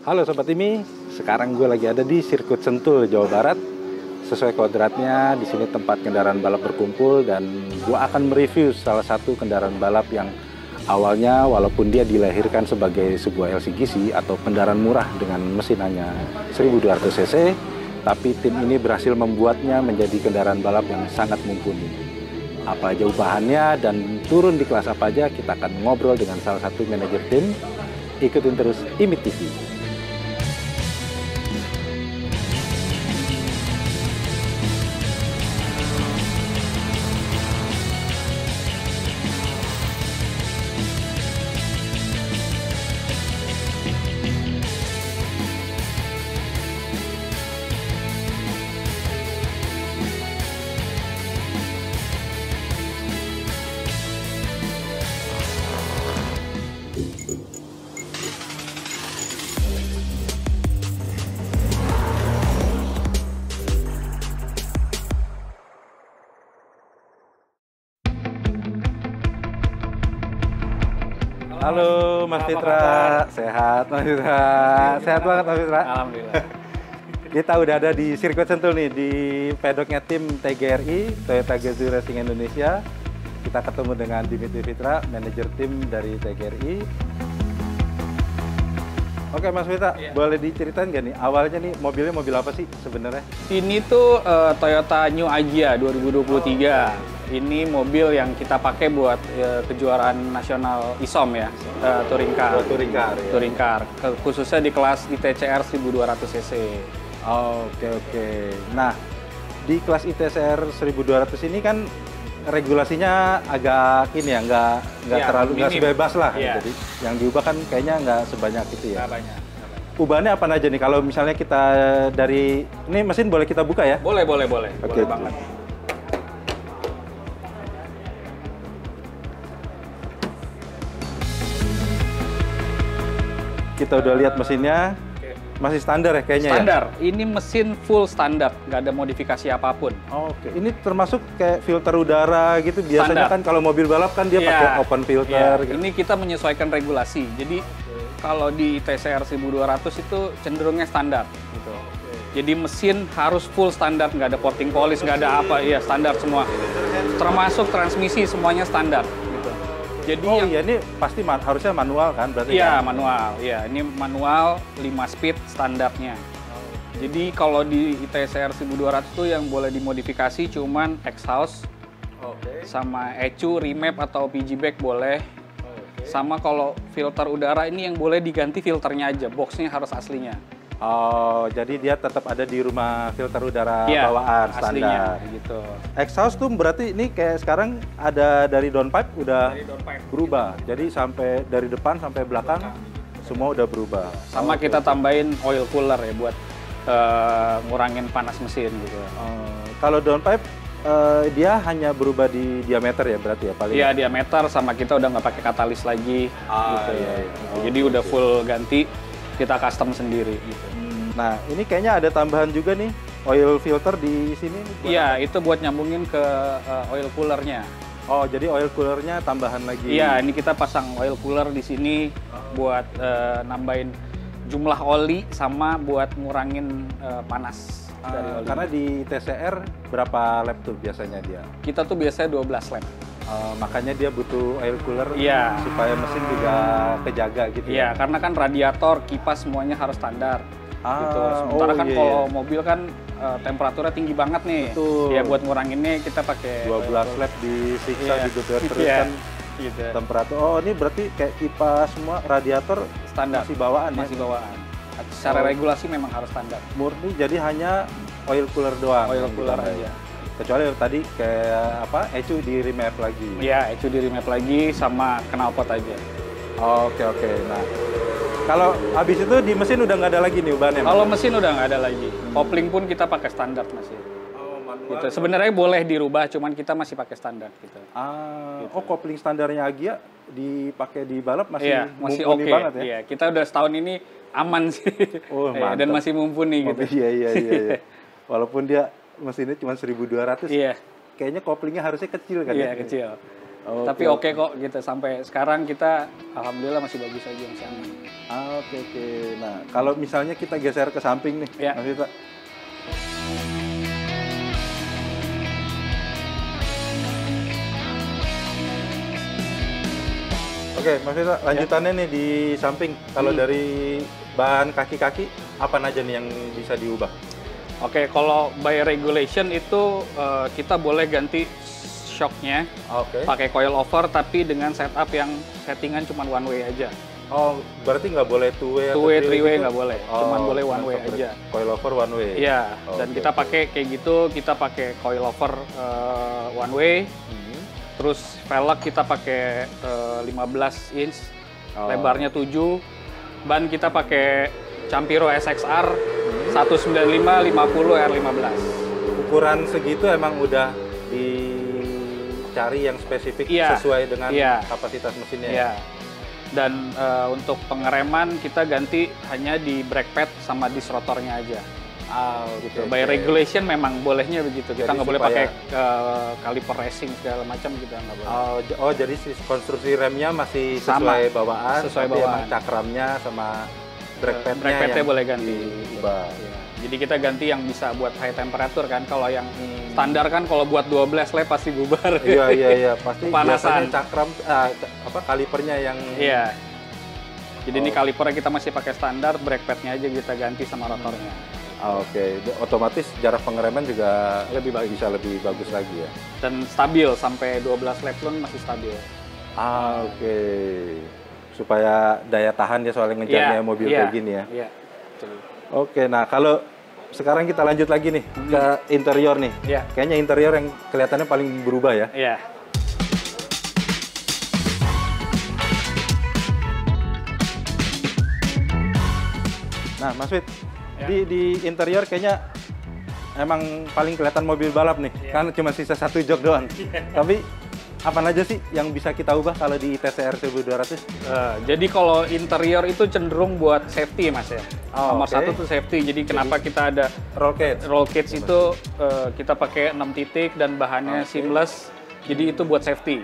Halo Sobat Imi, sekarang gue lagi ada di sirkuit Sentul, Jawa Barat. Sesuai kodratnya, di sini tempat kendaraan balap berkumpul dan gue akan mereview salah satu kendaraan balap yang awalnya walaupun dia dilahirkan sebagai sebuah LCGC atau kendaraan murah dengan mesin hanya 1200 cc, tapi tim ini berhasil membuatnya menjadi kendaraan balap yang sangat mumpuni. Apa aja ubahannya dan turun di kelas apa aja, kita akan ngobrol dengan salah satu manajer tim. Ikutin terus IMI TV. Halo Mas Fitra, sehat Mas Fitra, sehat banget Mas Fitra. Alhamdulillah. Kita udah ada di sirkuit Sentul nih, di pedoknya tim TGRI, Toyota Gazoo Racing Indonesia. Kita ketemu dengan Dimitri Fitra, manajer tim dari TGRI. Oke Mas Fitra, boleh diceritain nggak nih, awalnya nih mobilnya mobil apa sih sebenarnya? Ini tuh Toyota New Agya 2023. Ini mobil yang kita pakai buat kejuaraan nasional ISOM ya, Touring Car. Touring Car, ya. Touring Car, khususnya di kelas ITCR 1200 cc. Oke. Nah, di kelas ITCR 1200 ini kan regulasinya agak ini ya, nggak terlalu nggak sebebas lah. Yeah. Jadi yang diubah kan kayaknya nggak sebanyak itu ya. Nggak banyak. Ubahannya apa aja nih? Kalau misalnya kita dari ini mesin boleh kita buka ya? Boleh. Oke. Boleh banget. Kita udah lihat mesinnya, masih standar ya kayaknya Standar. Ini mesin full standar, nggak ada modifikasi apapun. ya? Oke, ini termasuk kayak filter udara gitu. Biasanya Standar. kan kalau mobil balap kan dia pakai open filter. Gitu. Ini kita menyesuaikan regulasi. Jadi kalau di TCR 1200 itu cenderungnya standar gitu. Jadi mesin harus full standar, nggak ada porting polish, nggak ada apa, iya standar semua. Termasuk transmisi semuanya standar gitu. Jadi iya ini pasti harusnya manual kan berarti? Iya, kan? manual. Iya, ini manual 5 speed standarnya. Jadi kalau di ITCR 1200 tuh yang boleh dimodifikasi cuman exhaust, sama ECU, remap atau PG bag boleh. Sama kalau filter udara ini yang boleh diganti filternya aja, boxnya harus aslinya. Oh, jadi dia tetap ada di rumah filter udara Iya, bawaan aslinya, standar. gitu. Exhaust tuh berarti ini kayak sekarang ada dari downpipe udah Dari downpipe, berubah. Jadi sampai dari depan sampai belakang semua udah berubah. Sama kita tambahin oil cooler ya buat ngurangin panas mesin gitu. Kalau downpipe dia hanya berubah di diameter ya berarti ya paling. Iya, diameter sama kita udah nggak pakai katalis lagi gitu. Iya. Jadi udah full ganti, kita custom sendiri gitu. Nah, ini kayaknya ada tambahan juga nih oil filter di sini. Iya, itu buat nyambungin ke oil coolernya. Oh, jadi oil coolernya tambahan lagi. Iya, ini kita pasang oil cooler di sini buat nambahin jumlah oli sama buat ngurangin panas dari oli. Karena di TCR berapa lap tuh biasanya dia? Kita tuh biasanya 12 lap. Makanya dia butuh oil cooler Iya. supaya mesin juga kejaga gitu. Iya, karena kan radiator, kipas semuanya harus standar. Gitu. Sementara kan iya, kalau iya. mobil kan temperaturnya tinggi banget nih. Betul. Ya buat nguranginnya kita pakai 12 lap disiksa Iya. digeber terus Iya. kan gitu. temperatur. Oh, ini berarti kayak kipas semua radiator Standar. masih bawaan ya? Masih bawaan. Secara regulasi memang harus standar. Murni jadi hanya oil cooler doang. Oil yang cooler ditambahin. aja. Kecuali tadi kayak apa? ECU di remap lagi. Iya, itu di remap lagi sama knalpot aja. Oke. Nah, kalau habis itu di mesin udah nggak ada lagi nih ubahannya? Kalau mesin udah nggak ada lagi. Kopling pun kita pakai standar masih. Gitu. Sebenarnya boleh dirubah, cuman kita masih pakai standar gitu. Oh, kopling standarnya Agya dipakai di balap masih Iya, masih mumpuni oke. banget ya? Iya, kita udah setahun ini aman sih. Oh, Iya, mantap. dan masih mumpuni gitu. Iya. Walaupun dia mesinnya cuma 1200, Iya. kayaknya koplingnya harusnya kecil kan? Iya, ya? kecil. Tapi oke kok gitu. Sampai sekarang kita alhamdulillah masih bagus aja, masih aman. Oke. Nah, kalau misalnya kita geser ke samping nih, Ya. Mas Vita. Oke, Mas Vita, lanjutannya nih di samping. Kalau dari bahan kaki-kaki, apa aja nih yang bisa diubah? Oke, kalau by regulation itu kita boleh ganti shocknya Oke. pakai coil over, tapi dengan setup yang settingan cuma one way aja. Oh, berarti nggak boleh two way Two way, atau three way gitu? nggak boleh, Oh, cuman boleh one cuma way separate. aja. Coil over one way. Iya, dan Oke, kita oke. pakai kayak gitu, kita pakai coil over one way, terus velg kita pakai 15 inch, Oh. lebarnya 7, ban kita pakai Campiro SXR 195 50 R15. Ukuran segitu emang udah dicari yang spesifik Iya. sesuai dengan Iya. kapasitas mesinnya. Iya. Dan untuk pengereman kita ganti hanya di brake pad sama di rotornya aja. Gitu. By regulation memang bolehnya begitu. Kita Jadi nggak boleh supaya- pakai kaliper racing segala macam, kita nggak boleh. Oh, jadi si konstruksi remnya masih Sama. sesuai bawaan, Sesuai tapi emang bawaan. cakramnya sama brake padnya Brake padnya yang boleh ganti. diubah. Iya. Jadi kita ganti yang bisa buat high temperature kan. Kalau yang standar kan kalau buat 12 lap pasti bubar. Iya, pasti Kepanasan. biasanya cakram kalipernya yang Iya. Jadi ini kalipernya kita masih pakai standar, brake padnya aja kita ganti sama rotornya. Oke, otomatis jarak pengereman juga lebih bagus, bisa lebih bagus lagi ya. Dan stabil sampai 12 lap pun masih stabil. Oke. Supaya daya tahan ya soalnya ngejarnya mobil kayak gini ya. Iya. Betul. Oke, nah kalau sekarang kita lanjut lagi nih ke interior nih. Iya. Kayaknya interior yang kelihatannya paling berubah ya. Iya. Nah, Mas Fit, Ya. di interior kayaknya emang paling kelihatan mobil balap nih. Ya. Kan cuma sisa satu jok doang. Tapi apa aja sih yang bisa kita ubah kalau di TCR 1200? Jadi kalau interior itu cenderung buat safety mas ya. Oh, Nomor oke. satu tuh safety. Jadi kenapa kita ada Roll cage. roll cage itu kita pakai 6 titik dan bahannya Oke. seamless. Jadi itu buat safety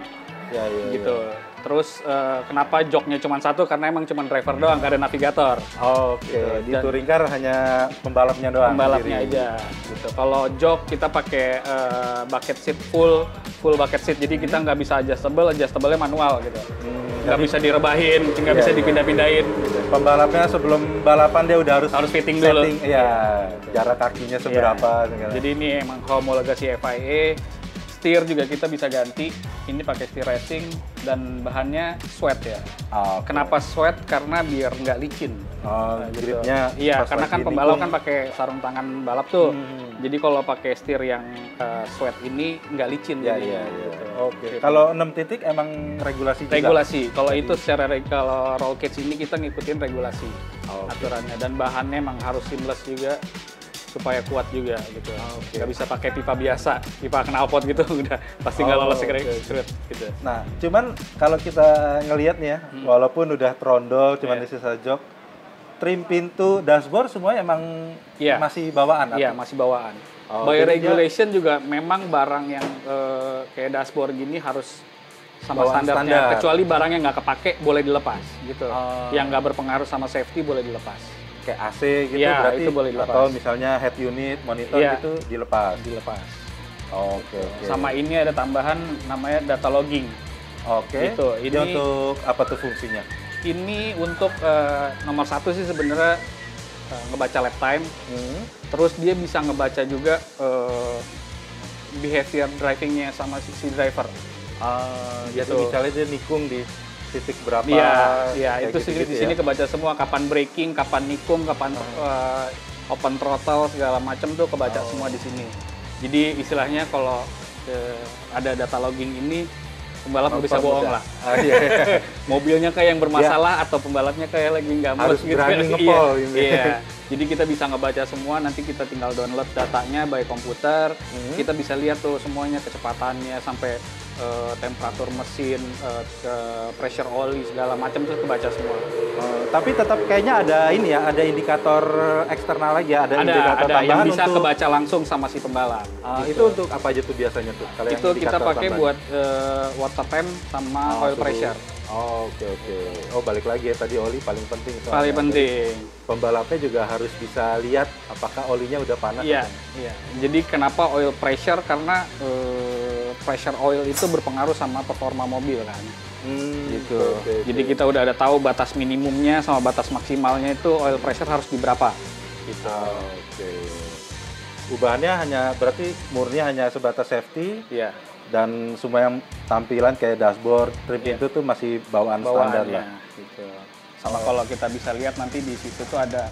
Ya, gitu. Terus kenapa joknya cuma satu? Karena emang cuma driver doang, nggak ada navigator. Oke, Gitu. di Dan- touring car hanya pembalapnya doang. Pembalapnya sendiri. aja gitu. Kalau jok kita pakai bucket seat full bucket seat. Jadi kita nggak bisa adjustable-nya manual gitu. Nggak jadi- bisa direbahin, nggak Iya, bisa iya. dipindah-pindahin gitu. Pembalapnya sebelum balapan dia udah harus Harus fitting dulu. Iya, jarak kakinya seberapa. segala. Jadi ini emang homologasi FIA. Setir juga kita bisa ganti. Ini pakai setir racing dan bahannya sweat ya. Oke. Kenapa sweat? Karena biar nggak licin. Oh, Gitu. gripnya Iya, pas karena kan lagi pembalap nikung. kan pakai sarung tangan balap tuh. Jadi kalau pakai setir yang sweat ini nggak licin. Iya, jadinya, iya. gitu. Oke. Gitu. Kalau 6 titik emang regulasi juga? Regulasi. Kalau itu secara kalau roll cage ini kita ngikutin regulasi Oke. aturannya, dan bahannya emang harus seamless juga supaya kuat juga gitu. Nggak bisa pakai pipa biasa, pipa knalpot gitu udah pasti nggak lolos oke, secret gitu. Nah, cuman kalau kita ngelihat nih ya, walaupun udah trondol, cuman Iya. di sisa jok, trim pintu, dashboard semua emang Iya. masih bawaan? Iya, atau- masih bawaan. Oh, By jadi dia- regulation juga memang barang yang kayak dashboard gini harus sama Bawaan standarnya. standar. Kecuali barang yang nggak kepake boleh dilepas gitu. Oh. Yang nggak berpengaruh sama safety boleh dilepas. Kayak AC gitu Iya, berarti? itu boleh dilepas. Atau misalnya head unit, monitor Iya. gitu dilepas? Dilepas. Oke. Sama ini ada tambahan namanya data logging. Oke. Gitu, Ini ini- untuk apa tuh fungsinya? Ini untuk nomor satu sih sebenarnya ngebaca lap time. Terus dia bisa ngebaca juga behavior drivingnya sama si driver. Jadi Gitu. misalnya dia nikung di titik berapa? Iya, kayak itu sih gitu-gitu di sini ya? kebaca semua, kapan braking, kapan nikung, kapan open throttle segala macam tuh kebaca semua di sini. Jadi istilahnya kalau ada data logging ini pembalap nggak bisa Nonton bohong udah. lah. Iya. Mobilnya kayak yang bermasalah atau pembalapnya kayak lagi nggak mood Harus berani ngepol Iya, gitu. iya. Jadi kita bisa ngebaca semua, nanti kita tinggal download datanya by komputer. Kita bisa lihat tuh semuanya, kecepatannya sampai temperatur mesin, pressure oli segala macam tuh kebaca semua. Tapi tetap kayaknya ada ini ya, ada indikator eksternal lagi ya, ada indikator ada yang tambahan bisa untuk kebaca langsung sama si pembalap. Itu untuk apa aja tuh biasanya tuh? Kalau Itu yang kita indikator pakai tambahan? buat water temp sama oil suhu. pressure. Oke. Oh, balik lagi ya, tadi oli paling penting itu. Paling penting. Pembalapnya juga harus bisa lihat apakah olinya udah panas. Iya. Jadi kenapa oil pressure? Karena pressure oil itu berpengaruh sama performa mobil kan. Gitu. Oke. Jadi kita udah ada tahu batas minimumnya sama batas maksimalnya itu oil pressure harus di berapa. Gitu. Oke. Ubahannya hanya berarti murni hanya sebatas safety. Iya. Dan semua yang tampilan kayak dashboard, trim itu tuh masih bawaan standar lah. Gitu. Sama kalau kita bisa lihat nanti di situ tuh ada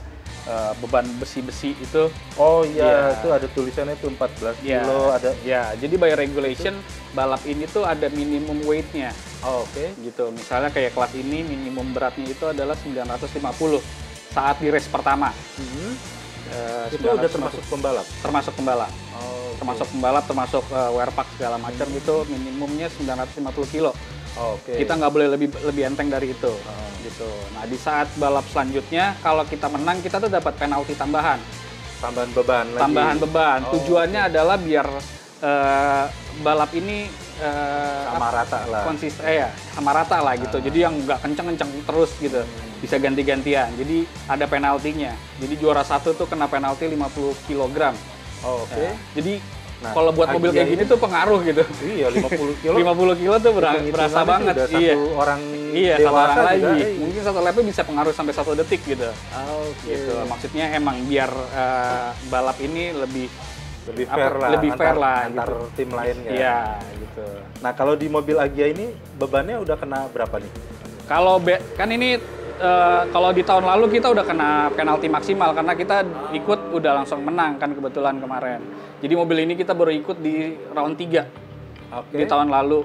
beban besi-besi itu. Oh iya, itu ada tulisannya tuh 14 kilo ada. Ya, jadi by regulation balap ini tuh ada minimum weight-nya. Oke. Gitu. Misalnya kayak kelas ini minimum beratnya itu adalah 950 saat di race pertama. Itu udah termasuk pembalap? Termasuk pembalap. Okay. Termasuk pembalap, termasuk wear pack segala macam itu minimumnya 950 kilo. Oke. Kita nggak boleh lebih enteng dari itu. Gitu. Nah, di saat balap selanjutnya kalau kita menang kita tuh dapat penalti tambahan. Tambahan beban lagi. Tambahan beban. Tujuannya adalah biar balap ini sama rata lah. Sama rata lah gitu. Jadi yang nggak kenceng-kenceng terus gitu. Bisa ganti-gantian. Jadi ada penaltinya. Jadi juara satu tuh kena penalti 50 kg. Oke. Jadi kalau buat mobil kayak gini tuh pengaruh gitu. Iya, 50 kilo. 50 kilo tuh berasa banget. Satu orang satu orang juga, lagi. Mungkin satu lapnya bisa pengaruh sampai 1 detik gitu. Gitu. Maksudnya emang biar balap ini lebih fair lah antar gitu. tim lainnya. Iya, gitu. Nah, kalau di mobil Agya ini bebannya udah kena berapa nih? Kalau kan ini kalau di tahun lalu kita udah kena penalti maksimal karena kita ikut udah langsung menang kan kebetulan kemarin. Jadi mobil ini kita baru ikut di round 3 di tahun lalu.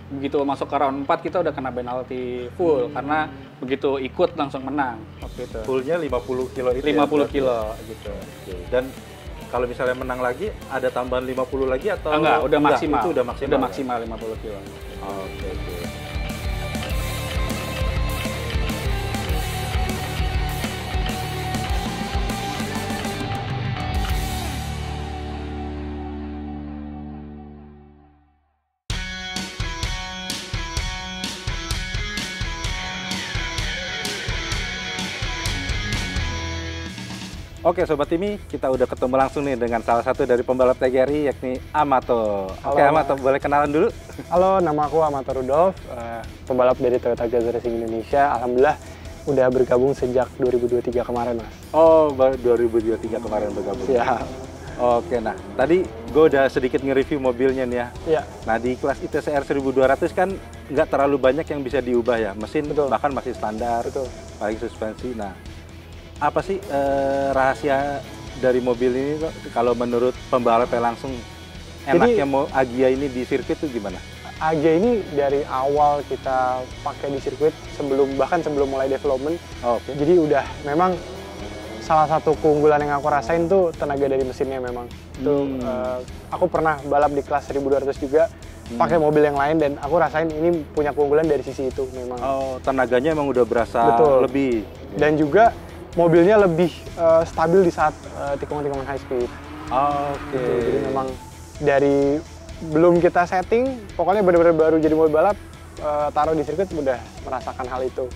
Begitu masuk ke round 4 kita udah kena penalti full karena begitu ikut langsung menang waktu itu. Fullnya 50 kilo itu 50 kilo gitu. Dan kalau misalnya menang lagi ada tambahan 50 lagi atau enggak, udah maksimal. Itu udah maksimal. Udah maksimal 50 kilo. Oke. Oke Sobat Timi, kita udah ketemu langsung nih dengan salah satu dari pembalap TGRI yakni Amato. Oke Amato, boleh kenalan dulu? Halo, nama aku Amato Rudolf, pembalap dari Toyota Gazoo Racing Indonesia. Alhamdulillah udah bergabung sejak 2023 kemarin, Mas. Oh, 2023 kemarin bergabung. Ya. Oke, nah tadi gue udah sedikit nge-review mobilnya nih ya. Iya. Nah di kelas ITCR 1200 kan nggak terlalu banyak yang bisa diubah ya. Mesin Betul. bahkan masih standar, Betul. paling suspensi. Nah, apa sih rahasia dari mobil ini kalau menurut pembalap yang langsung enaknya mau Agya ini di sirkuit itu gimana? Agya ini dari awal kita pakai di sirkuit bahkan sebelum mulai development. Jadi udah memang salah satu keunggulan yang aku rasain tuh tenaga dari mesinnya memang. Aku pernah balap di kelas 1200 juga pakai mobil yang lain dan aku rasain ini punya keunggulan dari sisi itu memang. Oh, tenaganya emang udah berasa lebih. Dan juga mobilnya lebih stabil di saat tikungan-tikungan high speed. Jadi memang dari belum kita setting, pokoknya benar-benar baru jadi mobil balap, taruh di sirkuit udah merasakan hal itu.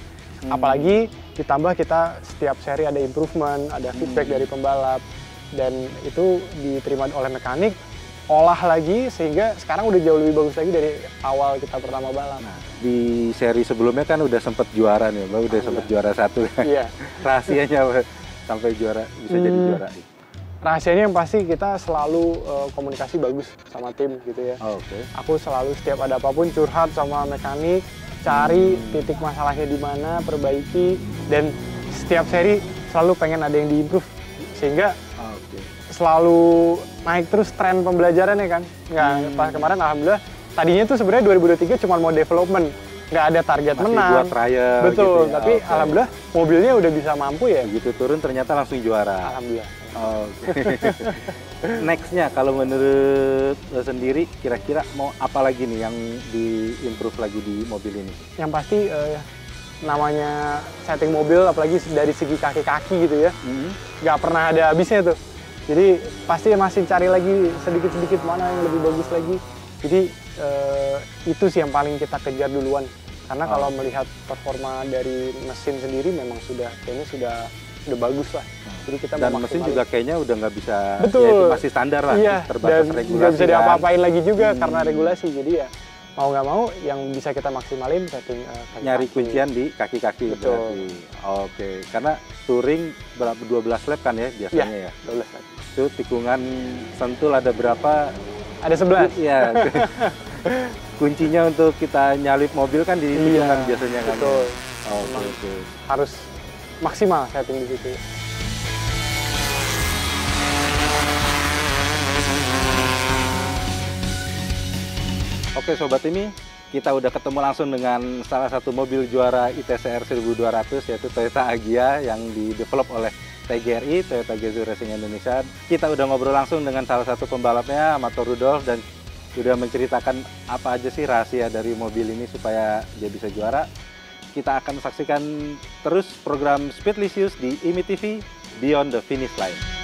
Apalagi ditambah kita setiap seri ada improvement, ada feedback dari pembalap, dan itu diterima oleh mekanik, olah lagi sehingga sekarang udah jauh lebih bagus lagi dari awal kita pertama balap. Nah, di seri sebelumnya kan udah sempat juara nih, udah sempat juara 1. Iya. Rahasianya sampai juara bisa jadi juara. Rahasianya yang pasti kita selalu komunikasi bagus sama tim gitu ya. Aku selalu setiap ada apapun curhat sama mekanik, cari titik masalahnya di mana, perbaiki, dan setiap seri selalu pengen ada yang diimprove sehingga selalu naik terus tren pembelajarannya kan. Pas kemarin alhamdulillah tadinya tuh sebenarnya 2023 cuma mau development. nggak ada target Masih menang. buat trial Betul, gitu ya. tapi alhamdulillah mobilnya udah bisa mampu ya. Begitu turun ternyata langsung juara. Alhamdulillah. Oke. Nextnya kalau menurut lo sendiri kira-kira mau apa lagi nih yang di-improve lagi di mobil ini? Yang pasti namanya setting mobil, apalagi dari segi kaki-kaki gitu ya, nggak pernah ada habisnya tuh. Jadi pasti masih cari lagi sedikit-sedikit mana yang lebih bagus lagi. Jadi itu sih yang paling kita kejar duluan. Karena kalau melihat performa dari mesin sendiri memang kayaknya sudah bagus lah. Jadi kita dan mesin juga kayaknya udah nggak bisa, betul, ya itu masih standar lah, iya, terbatas dan regulasi nggak bisa kan. diapa-apain lagi juga karena regulasi. Jadi ya mau nggak mau yang bisa kita maksimalin setting Nyari kuncian di kaki-kaki berarti. Oke, karena touring berapa 12 lap kan ya biasanya ya? 12 lap. Itu tikungan sentul ada berapa? Ada 11. Iya. Kuncinya untuk kita nyalip mobil kan di tikungan biasanya kan. Betul. Oke. Harus maksimal setting di situ. Oke sobat ini, kita udah ketemu langsung dengan salah satu mobil juara ITCR 1200 yaitu Toyota Agya yang didevelop oleh TGRI, Toyota Gazoo Racing Indonesia. Kita udah ngobrol langsung dengan salah satu pembalapnya, Amato Rudolf, dan udah menceritakan apa aja sih rahasia dari mobil ini supaya dia bisa juara. Kita akan saksikan terus program Speedlicious di IMI TV Beyond the Finish Line.